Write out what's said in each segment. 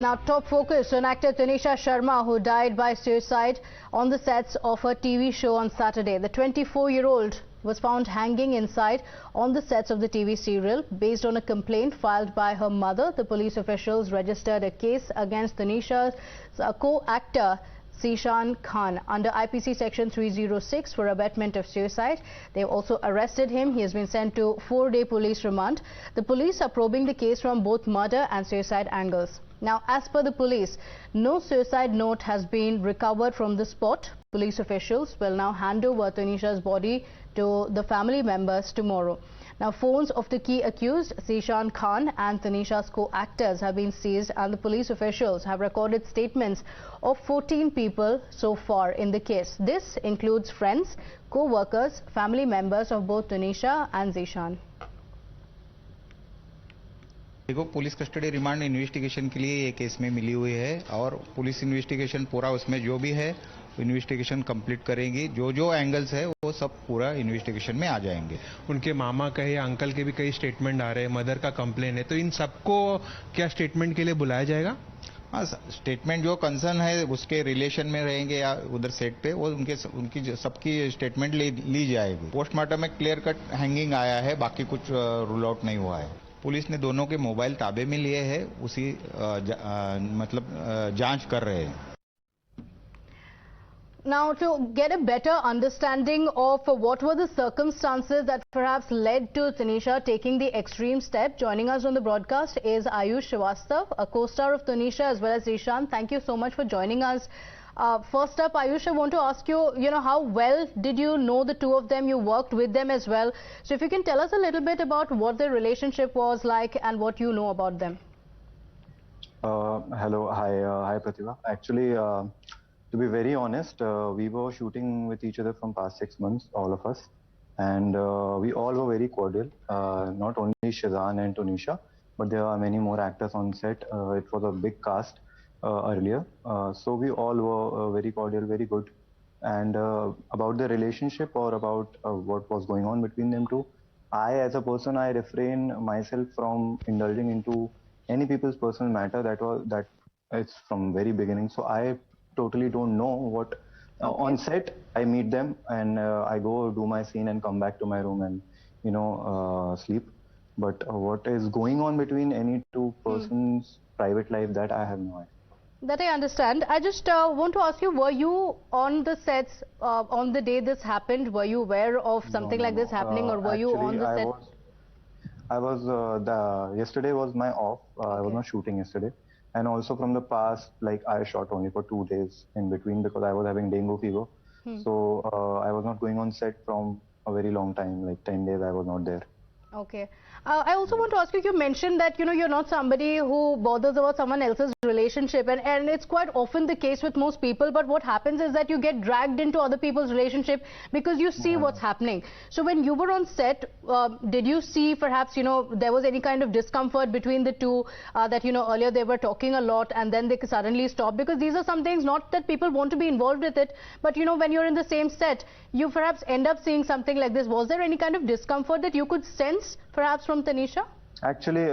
Now, top focus on actor Tunisha Sharma, who died by suicide on the sets of her TV show on Saturday. The 24-year-old was found hanging inside on the sets of the TV serial. Based on a complaint filed by her mother, the police officials registered a case against Tunisha's co-actor Sheezan Khan under IPC section 306 for abetting of suicide. They have also arrested him. He has been sent to 4-day police remand. The police are probing the case from both murder and suicide angles. Now, as per the police, no suicide note has been recovered from the spot. Police officials will now hand over Tunisha's body to the family members tomorrow. Now, phones of the key accused, Sheezan Khan, and Tunisha's co-actors have been seized, and the police officials have recorded statements of 14 people so far in the case. This includes friends, co-workers, family members of both Tunisha and Sheezan. देखो, police custody remand investigation के लिए ये case में मिली हुई है और police investigation पूरा उसमें जो भी है इन्वेस्टिगेशन कंप्लीट करेंगी. जो एंगल्स है वो सब पूरा इन्वेस्टिगेशन में आ जाएंगे. उनके मामा का या अंकल के भी कई स्टेटमेंट आ रहे हैं, मदर का कंप्लेन है, तो इन सबको क्या स्टेटमेंट के लिए बुलाया जाएगा? हाँ, स्टेटमेंट जो कंसर्न है उसके रिलेशन में रहेंगे या उधर सेट पे वो उनकी सबकी स्टेटमेंट ली जाएगी. पोस्टमार्टम में क्लियर कट हैंगिंग आया है, बाकी कुछ रूल आउट नहीं हुआ है. पुलिस ने दोनों के मोबाइल ताबे में लिए हैं, उसी जांच कर रहे हैं. Now, to get a better understanding of what were the circumstances that perhaps led to Tunisha taking the extreme step, joining us on the broadcast is Ayush Shrivastava, a co-star of Tunisha as well as Sheezan. Thank you so much for joining us. First up, Ayush, I want to ask you, how well did you know the two of them? You worked with them as well. So if you can tell us a little bit about what their relationship was like and what you know about them. Hello, hi Pratibha. Actually, to be very honest, we were shooting with each other from past 6 months, all of us. And we all were very cordial, not only Sheezan and Tunisha, but there are many more actors on set. It was a big cast. Earlier, so we all were very cordial, very good. And about the relationship or about what was going on between them two, I as a person, I refrain myself from indulging into any people's personal matter. That it's from very beginning. So I totally don't know what on set. I meet them and I go do my scene and come back to my room and sleep. But what is going on between any two persons' private life, that I have no idea. That I understand. I just want to ask you, were you on the sets on the day this happened? Were you aware of something like this happening, or were you on the set? I was yesterday was my off. I was not shooting yesterday. And also from the past, like I shot only for 2 days in between because I was having dengue fever. So I was not going on set from a very long time, like 10 days I was not there. Okay. I also want to ask you, you mentioned that, you're not somebody who bothers about someone else's relationship, and it's quite often the case with most people, but what happens is that you get dragged into other people's relationship because you see what's happening. So when you were on set, did you see perhaps, there was any kind of discomfort between the two, that, earlier they were talking a lot and then they suddenly stopped? Because these are some things, not that people want to be involved with it, but, when you're in the same set, you perhaps end up seeing something like this. Was there any kind of discomfort that you could sense perhaps from Tunisha? Actually,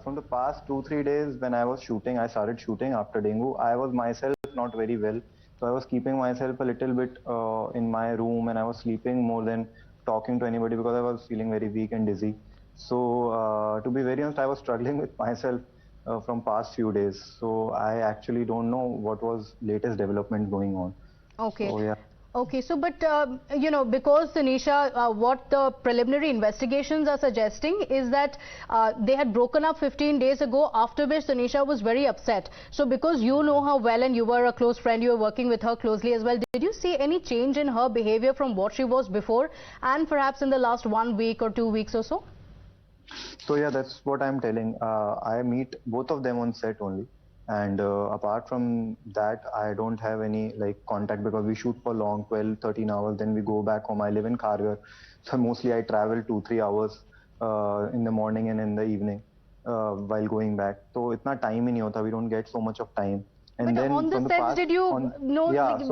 from the past 2-3 days when I was shooting, I started shooting after dengue. I was myself not very well. So I was keeping myself a little bit in my room, and I was sleeping more than talking to anybody because I was feeling very weak and dizzy. So to be very honest, I was struggling with myself from past few days. So I actually don't know what was latest development going on. Okay. So, yeah. Okay, so but because Tunisha, what the preliminary investigations are suggesting is that they had broken up 15 days ago, after which Tunisha was very upset. So because you know her well and you were a close friend, you were working with her closely as well, did you see any change in her behavior from what she was before and perhaps in the last 1 week or 2 weeks or so? So yeah, that's what I'm telling. I meet both of them on set only. And apart from that, I don't have any contact because we shoot for long, 12-13 hours. Then we go back home. I live in Palghar, so mostly I travel 2-3 hours in the morning and in the evening while going back. So it's not time in Yota. We don't get so much of time. And but then on the sets, did you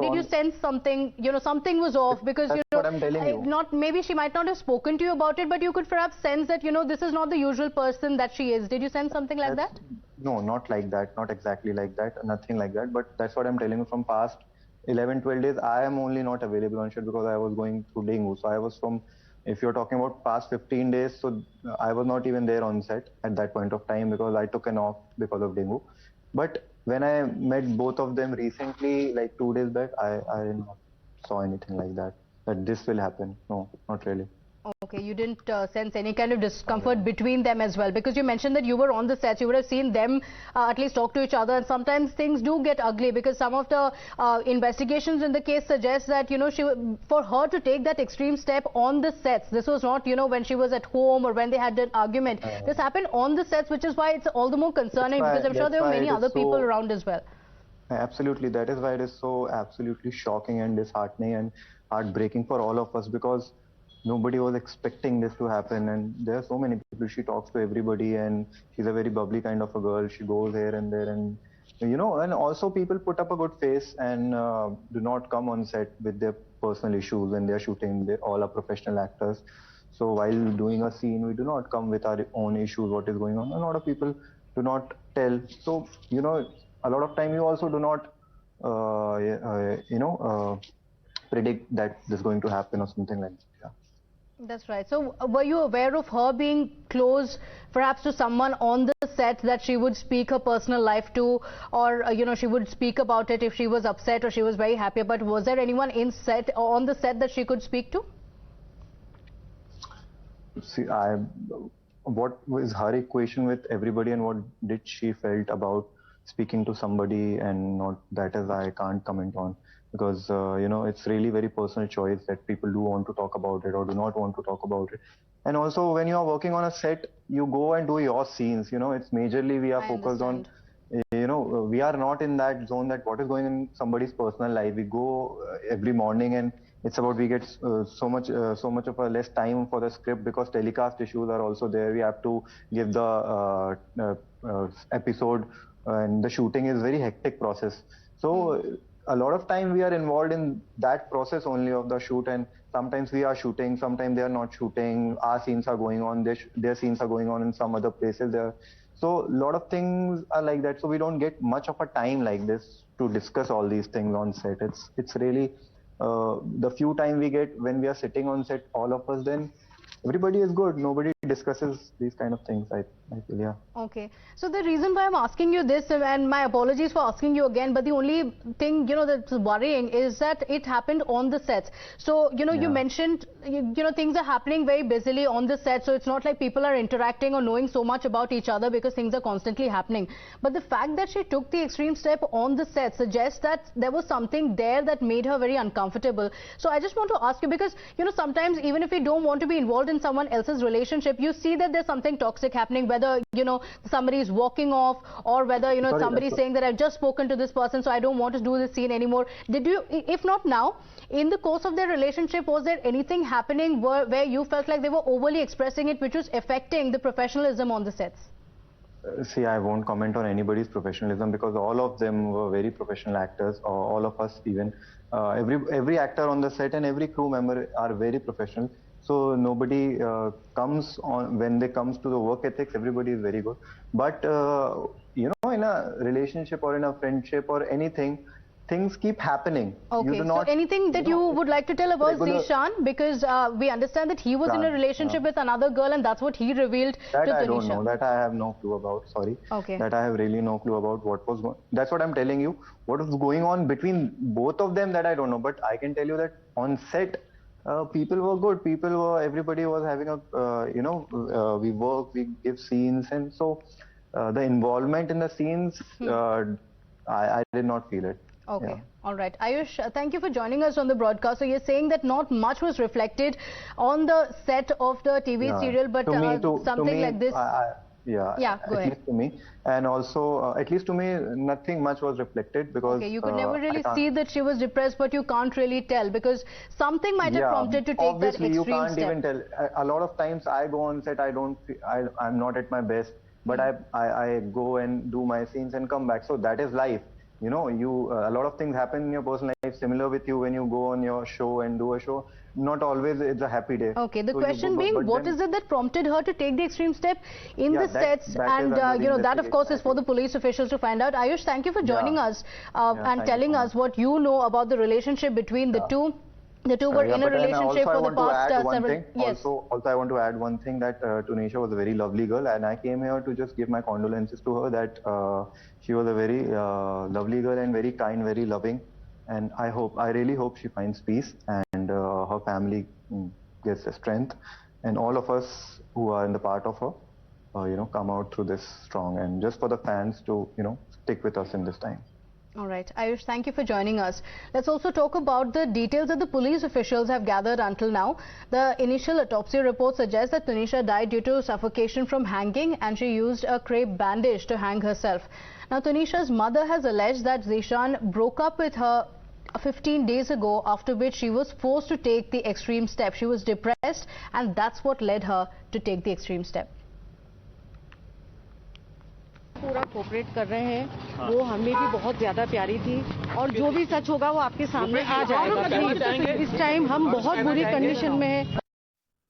did you sense something? Something was off because what I'm telling you. Not maybe she might not have spoken to you about it, but you could perhaps sense that this is not the usual person that she is. Did you sense something like that? No, not like that, not exactly like that, nothing like that. But that's what I'm telling you from past 11, 12 days. I am only not available on set because I was going through dengue. So I was from, if you're talking about past 15 days, so I was not even there on set at that point of time because I took an off because of dengue. But when I met both of them recently, like 2 days back, I did not saw anything like that, that this will happen. No, not really. Okay, you didn't sense any kind of discomfort between them as well, because you mentioned that you were on the sets, you would have seen them at least talk to each other, and sometimes things do get ugly because some of the investigations in the case suggest that, you know, for her to take that extreme step on the sets, this was not, you know, when she was at home or when they had an argument. This happened on the sets, which is why it's all the more concerning, because I'm sure there were many other people around as well. Absolutely, that is why it is so absolutely shocking and disheartening and heartbreaking for all of us, because nobody was expecting this to happen, and there are so many people. She talks to everybody and she's a very bubbly kind of a girl. She goes here and there, and you know, and also people put up a good face and do not come on set with their personal issues when they're shooting. They all are professional actors, so while doing a scene we do not come with our own issues, what is going on. A lot of people do not tell, so you know, a lot of time you also do not predict that this is going to happen or something like that. Yeah. That's right. So were you aware of her being close perhaps to someone on the set that she would speak her personal life to, or you know, she would speak about it if she was upset or she was very happy? But was there anyone on the set that she could speak to? See, what was her equation with everybody and what did she felt about speaking to somebody and not, that is I can't comment on, because you know, it's really very personal choice that people do want to talk about it or do not want to talk about it. And also when you are working on a set, you go and do your scenes, you know, it's majorly we are focused on, you know, we are not in that zone that what is going in somebody's personal life. We go every morning and it's about, we get so much of a less time for the script because telecast issues are also there. We have to give the episode, and the shooting is very hectic process. So a lot of time we are involved in that process only of the shoot, and sometimes we are shooting, sometimes they are not shooting. Our scenes are going on, their scenes are going on in some other places there. So a lot of things are like that. So we don't get much of a time like this to discuss all these things on set. It's really the few time we get when we are sitting on set, all of us, then everybody is good. Nobody discusses these kind of things, I feel, yeah. Okay. So the reason why I'm asking you this, and my apologies for asking you again, but the only thing, you know, that's worrying is that it happened on the sets. So, you know, you mentioned, you know, things are happening very busily on the set. So it's not like people are interacting or knowing so much about each other because things are constantly happening. But the fact that she took the extreme step on the set suggests that there was something there that made her very uncomfortable. So I just want to ask you, because, you know, sometimes even if you don't want to be involved in someone else's relationship, you see that there's something toxic happening, whether, you know, somebody is walking off, or whether, you know, somebody saying that I've just spoken to this person, so I don't want to do this scene anymore. Did you, if not now, in the course of their relationship, was there anything happening where you felt like they were overly expressing it, which was affecting the professionalism on the sets? See, I won't comment on anybody's professionalism because all of them were very professional actors, or all of us even. Every actor on the set and every crew member are very professional. So nobody comes on, when they comes to the work ethics, everybody is very good. But you know, in a relationship or in a friendship or anything, things keep happening. Okay, you do not, so anything that you would like to tell about Zeeshan, because we understand that he was in a relationship with another girl and that's what he revealed to Tunisha. I don't know, that I have no clue about, sorry. Okay. That I have really no clue about what was going, that's what I'm telling you. What was going on between both of them, that I don't know, but I can tell you that on set, people were good, everybody was having a, you know, we work, we give scenes, and so the involvement in the scenes, I did not feel it. Okay, yeah. All right. Ayush, thank you for joining us on the broadcast. So you're saying that not much was reflected on the set of the TV serial, but something like this. Yeah, go ahead. At least to me, and also at least to me, nothing much was reflected, because okay, you could never really see that she was depressed, but you can't really tell because something might have prompted to take that extreme step. Obviously, you can't even tell. A lot of times I go on set, I'm not at my best, but I go and do my scenes and come back. So that is life. you know, a lot of things happen in your personal life similar with you when you go on your show and do a show. Not always it's a happy day. Okay, the question being, what is it that prompted her to take the extreme step in the sets? And you know, that of course is for the police officials to find out. Ayush, thank you for joining us and telling us what you know about the relationship between the two. The two were in a relationship for the past several... Yes. Also, I want to add one thing, that Tunisha was a very lovely girl, and I came here to just give my condolences to her, that she was a very lovely girl and very kind, very loving. And I really hope she finds peace and her family gets the strength. And all of us who are in the part of her, you know, come out through this strong. And just for the fans to, you know, stick with us in this time. All right, Ayush, thank you for joining us. Let's also talk about the details that the police officials have gathered until now. The initial autopsy report suggests that Tunisha died due to suffocation from hanging, and she used a crepe bandage to hang herself. Now, Tunisha's mother has alleged that Sheezan broke up with her 15 days ago, after which she was forced to take the extreme step. She was depressed, and that's what led her to take the extreme step. पूरा cooperate कर रहे हैं, वो हमें भी बहुत ज़्यादा प्यारी थी, और जो भी सच होगा वो आपके सामने आ जाएगा। इस टाइम हम बहुत बुरी कंडीशन में हैं,